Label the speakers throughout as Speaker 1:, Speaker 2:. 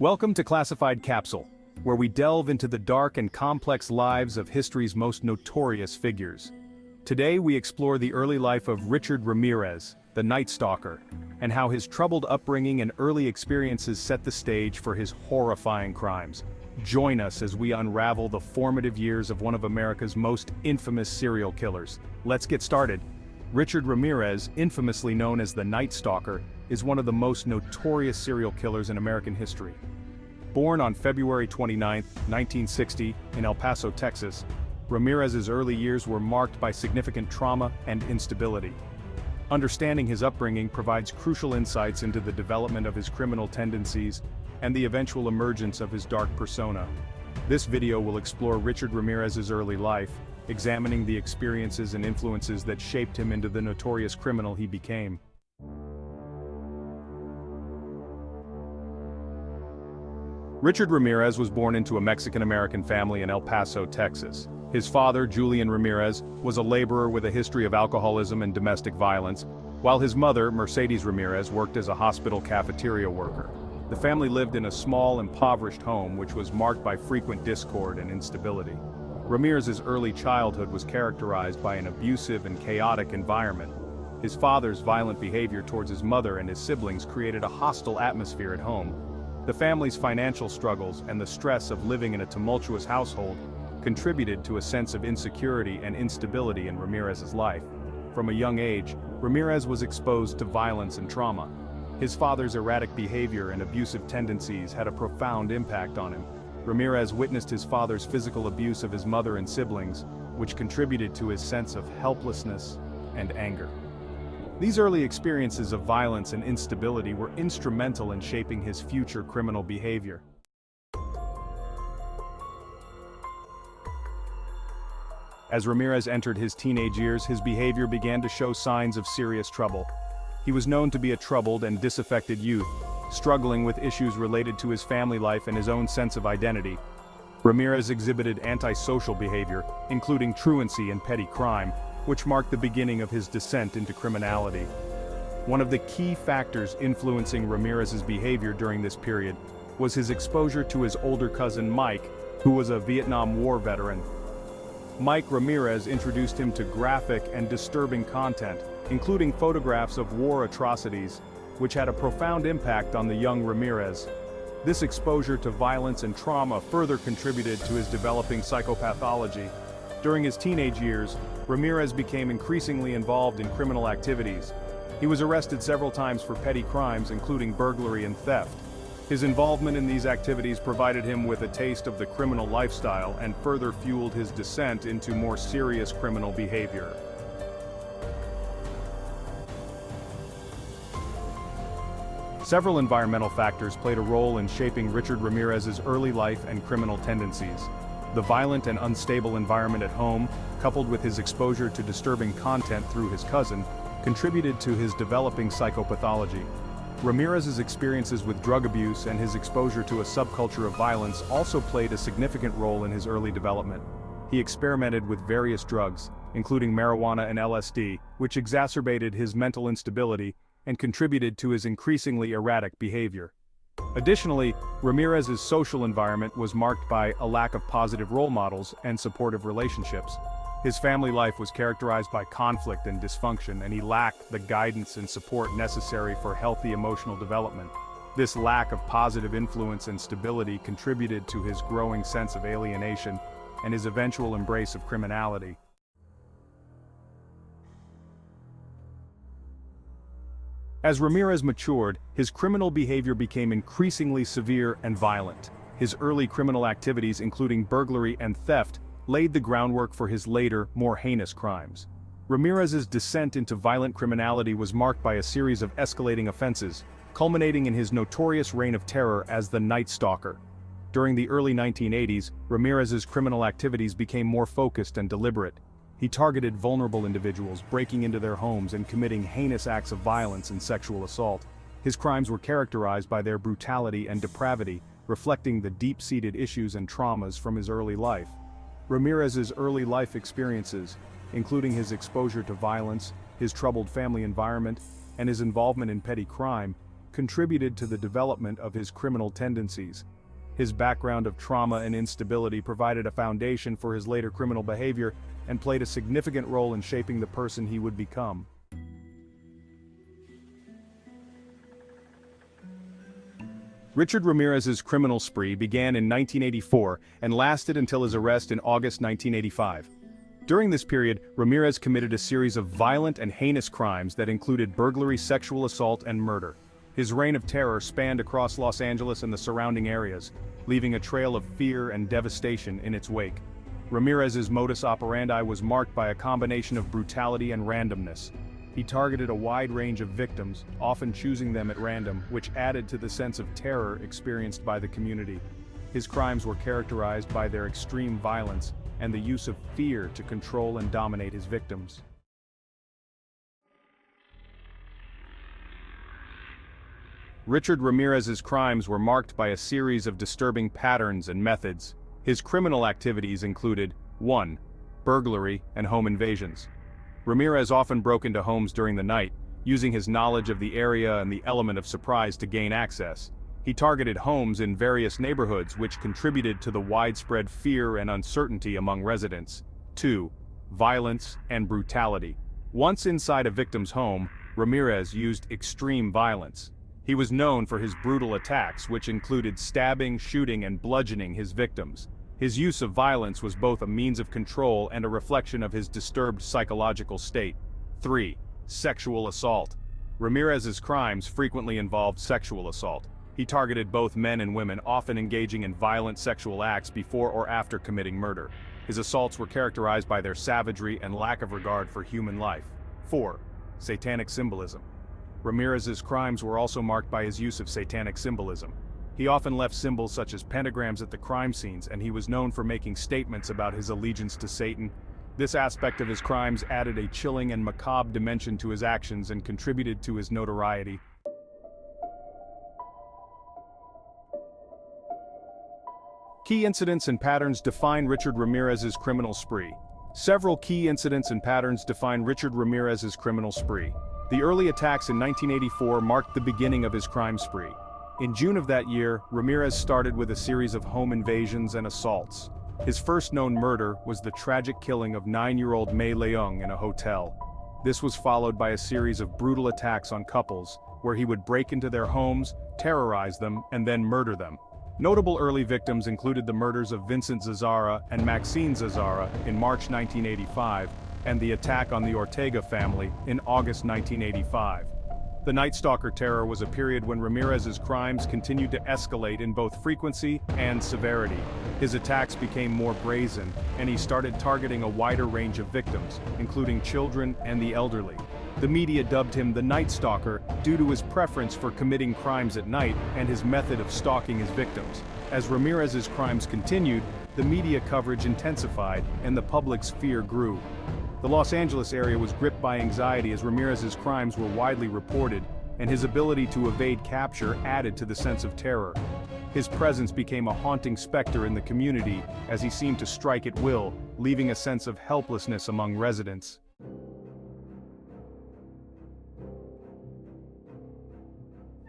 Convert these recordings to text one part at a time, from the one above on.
Speaker 1: Welcome to Classified Capsule, where we delve into the dark and complex lives of history's most notorious figures. Today we explore the early life of Richard Ramirez, the Night Stalker, and how his troubled upbringing and early experiences set the stage for his horrifying crimes. Join us as we unravel the formative years of one of America's most infamous serial killers. Let's get started. Richard Ramirez, infamously known as the Night Stalker, is one of the most notorious serial killers in American history. Born on February 29, 1960, in El Paso, Texas, Ramirez's early years were marked by significant trauma and instability. Understanding his upbringing provides crucial insights into the development of his criminal tendencies and the eventual emergence of his dark persona. This video will explore Richard Ramirez's early life, examining the experiences and influences that shaped him into the notorious criminal he became. Richard Ramirez was born into a Mexican-American family in El Paso, Texas. His father, Julian Ramirez, was a laborer with a history of alcoholism and domestic violence, while his mother, Mercedes Ramirez, worked as a hospital cafeteria worker. The family lived in a small, impoverished home which was marked by frequent discord and instability. Ramirez's early childhood was characterized by an abusive and chaotic environment. His father's violent behavior towards his mother and his siblings created a hostile atmosphere at home. The family's financial struggles and the stress of living in a tumultuous household contributed to a sense of insecurity and instability in Ramirez's life. From a young age, Ramirez was exposed to violence and trauma. His father's erratic behavior and abusive tendencies had a profound impact on him. Ramirez witnessed his father's physical abuse of his mother and siblings, which contributed to his sense of helplessness and anger. These early experiences of violence and instability were instrumental in shaping his future criminal behavior. As Ramirez entered his teenage years, his behavior began to show signs of serious trouble. He was known to be a troubled and disaffected youth, struggling with issues related to his family life and his own sense of identity. Ramirez exhibited antisocial behavior, including truancy and petty crime, which marked the beginning of his descent into criminality. One of the key factors influencing Ramirez's behavior during this period was his exposure to his older cousin Mike, who was a Vietnam War veteran. Mike Ramirez introduced him to graphic and disturbing content, including photographs of war atrocities, which had a profound impact on the young Ramirez. This exposure to violence and trauma further contributed to his developing psychopathology. During his teenage years, Ramirez became increasingly involved in criminal activities. He was arrested several times for petty crimes, including burglary and theft. His involvement in these activities provided him with a taste of the criminal lifestyle and further fueled his descent into more serious criminal behavior. Several environmental factors played a role in shaping Richard Ramirez's early life and criminal tendencies. The violent and unstable environment at home, coupled with his exposure to disturbing content through his cousin, contributed to his developing psychopathology. Ramirez's experiences with drug abuse and his exposure to a subculture of violence also played a significant role in his early development. He experimented with various drugs, including marijuana and LSD, which exacerbated his mental instability and contributed to his increasingly erratic behavior. Additionally, Ramirez's social environment was marked by a lack of positive role models and supportive relationships. His family life was characterized by conflict and dysfunction, and he lacked the guidance and support necessary for healthy emotional development. This lack of positive influence and stability contributed to his growing sense of alienation and his eventual embrace of criminality. As Ramirez matured, his criminal behavior became increasingly severe and violent. His early criminal activities, including burglary and theft, laid the groundwork for his later, more heinous crimes. Ramirez's descent into violent criminality was marked by a series of escalating offenses, culminating in his notorious reign of terror as the Night Stalker. During the early 1980s, Ramirez's criminal activities became more focused and deliberate. He targeted vulnerable individuals, breaking into their homes and committing heinous acts of violence and sexual assault. His crimes were characterized by their brutality and depravity, reflecting the deep-seated issues and traumas from his early life. Ramirez's early life experiences, including his exposure to violence, his troubled family environment, and his involvement in petty crime, contributed to the development of his criminal tendencies. His background of trauma and instability provided a foundation for his later criminal behavior and played a significant role in shaping the person he would become. Richard Ramirez's criminal spree began in 1984 and lasted until his arrest in August 1985. During this period, Ramirez committed a series of violent and heinous crimes that included burglary, sexual assault, and murder. His reign of terror spanned across Los Angeles and the surrounding areas, leaving a trail of fear and devastation in its wake. Ramirez's modus operandi was marked by a combination of brutality and randomness. He targeted a wide range of victims, often choosing them at random, which added to the sense of terror experienced by the community. His crimes were characterized by their extreme violence and the use of fear to control and dominate his victims. Richard Ramirez's crimes were marked by a series of disturbing patterns and methods. His criminal activities included 1. Burglary and home invasions. Ramirez often broke into homes during the night, using his knowledge of the area and the element of surprise to gain access. He targeted homes in various neighborhoods, which contributed to the widespread fear and uncertainty among residents. 2. Violence and brutality. Once inside a victim's home, Ramirez used extreme violence. He was known for his brutal attacks, which included stabbing, shooting, and bludgeoning his victims. His use of violence was both a means of control and a reflection of his disturbed psychological state. 3. Sexual assault. Ramirez's crimes frequently involved sexual assault. He targeted both men and women, often engaging in violent sexual acts before or after committing murder. His assaults were characterized by their savagery and lack of regard for human life. 4. Satanic symbolism. Ramirez's crimes were also marked by his use of satanic symbolism. He often left symbols such as pentagrams at the crime scenes, and he was known for making statements about his allegiance to Satan. This aspect of his crimes added a chilling and macabre dimension to his actions and contributed to his notoriety. Key incidents and patterns define Richard Ramirez's criminal spree. Several key incidents and patterns define Richard Ramirez's criminal spree. The early attacks in 1984 marked the beginning of his crime spree. In June of that year, Ramirez started with a series of home invasions and assaults. His first known murder was the tragic killing of 9-year-old May Leung in a hotel. This was followed by a series of brutal attacks on couples, where he would break into their homes, terrorize them, and then murder them. Notable early victims included the murders of Vincent Zazara and Maxine Zazara in March 1985, and the attack on the Ortega family in August 1985. The Night Stalker terror was a period when Ramirez's crimes continued to escalate in both frequency and severity. His attacks became more brazen, and he started targeting a wider range of victims, including children and the elderly. The media dubbed him the Night Stalker due to his preference for committing crimes at night and his method of stalking his victims. As Ramirez's crimes continued, the media coverage intensified and the public's fear grew. The Los Angeles area was gripped by anxiety as Ramirez's crimes were widely reported, and his ability to evade capture added to the sense of terror. His presence became a haunting specter in the community as he seemed to strike at will, leaving a sense of helplessness among residents.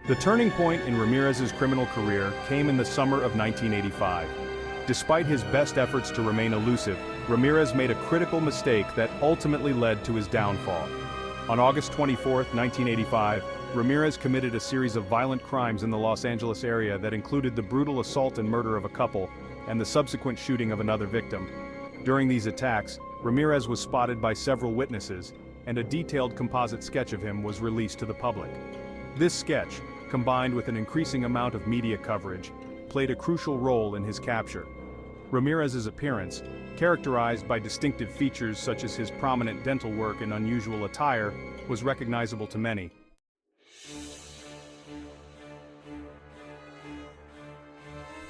Speaker 1: The turning point in Ramirez's criminal career came in the summer of 1985. Despite his best efforts to remain elusive, Ramirez made a critical mistake that ultimately led to his downfall. On August 24, 1985, Ramirez committed a series of violent crimes in the Los Angeles area that included the brutal assault and murder of a couple and the subsequent shooting of another victim. During these attacks, Ramirez was spotted by several witnesses, and a detailed composite sketch of him was released to the public. This sketch, combined with an increasing amount of media coverage, played a crucial role in his capture. Ramirez's appearance, characterized by distinctive features such as his prominent dental work and unusual attire, was recognizable to many.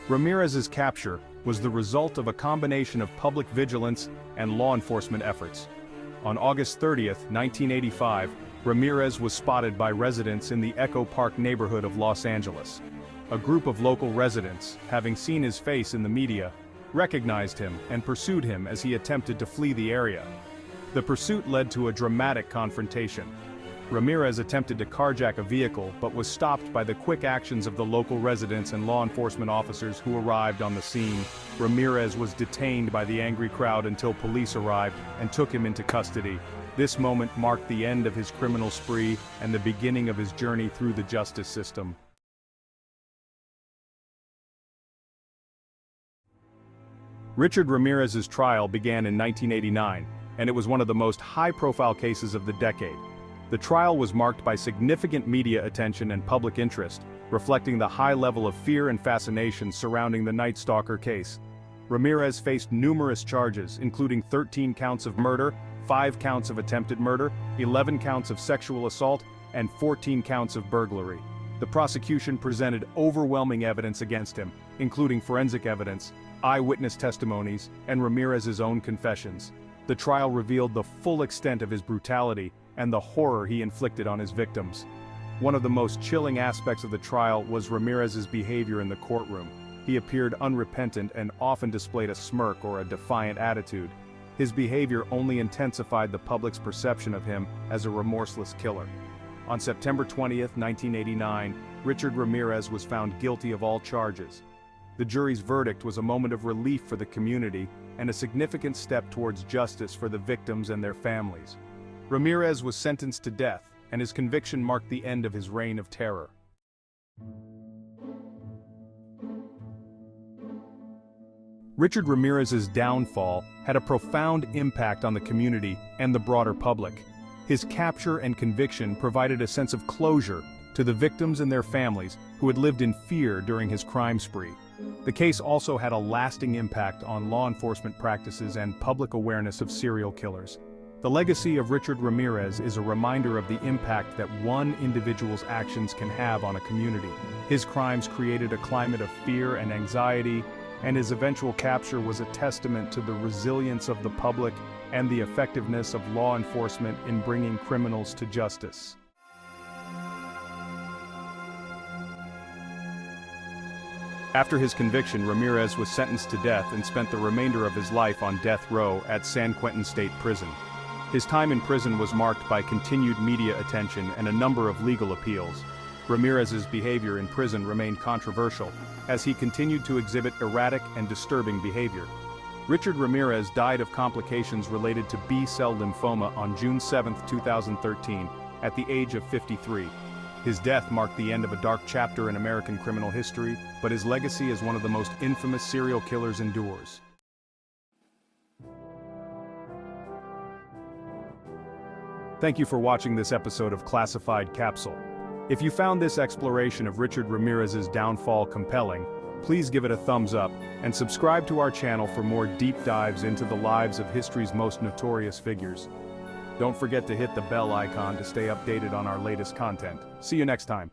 Speaker 1: Ramirez's capture was the result of a combination of public vigilance and law enforcement efforts. On August 30, 1985, Ramirez was spotted by residents in the Echo Park neighborhood of Los Angeles. A group of local residents, having seen his face in the media, recognized him and pursued him as he attempted to flee the area. The pursuit led to a dramatic confrontation. Ramirez attempted to carjack a vehicle but was stopped by the quick actions of the local residents and law enforcement officers who arrived on the scene. Ramirez was detained by the angry crowd until police arrived and took him into custody. This moment marked the end of his criminal spree and the beginning of his journey through the justice system. Richard Ramirez's trial began in 1989, and it was one of the most high-profile cases of the decade. The trial was marked by significant media attention and public interest, reflecting the high level of fear and fascination surrounding the Night Stalker case. Ramirez faced numerous charges, including 13 counts of murder, 5 counts of attempted murder, 11 counts of sexual assault, and 14 counts of burglary. The prosecution presented overwhelming evidence against him, including forensic evidence, eyewitness testimonies, and Ramirez's own confessions. The trial revealed the full extent of his brutality and the horror he inflicted on his victims. One of the most chilling aspects of the trial was Ramirez's behavior in the courtroom. He appeared unrepentant and often displayed a smirk or a defiant attitude. His behavior only intensified the public's perception of him as a remorseless killer. On September 20, 1989, Richard Ramirez was found guilty of all charges. The jury's verdict was a moment of relief for the community and a significant step towards justice for the victims and their families. Ramirez was sentenced to death, and his conviction marked the end of his reign of terror. Richard Ramirez's downfall had a profound impact on the community and the broader public. His capture and conviction provided a sense of closure to the victims and their families who had lived in fear during his crime spree. The case also had a lasting impact on law enforcement practices and public awareness of serial killers. The legacy of Richard Ramirez is a reminder of the impact that one individual's actions can have on a community. His crimes created a climate of fear and anxiety, and his eventual capture was a testament to the resilience of the public and the effectiveness of law enforcement in bringing criminals to justice. After his conviction, Ramirez was sentenced to death and spent the remainder of his life on death row at San Quentin State Prison. His time in prison was marked by continued media attention and a number of legal appeals. Ramirez's behavior in prison remained controversial, as he continued to exhibit erratic and disturbing behavior. Richard Ramirez died of complications related to B-cell lymphoma on June 7, 2013, at the age of 53. His death marked the end of a dark chapter in American criminal history, but his legacy as one of the most infamous serial killers endures. Thank you for watching this episode of Classified Capsule. If you found this exploration of Richard Ramirez's downfall compelling, please give it a thumbs up and subscribe to our channel for more deep dives into the lives of history's most notorious figures. Don't forget to hit the bell icon to stay updated on our latest content. See you next time.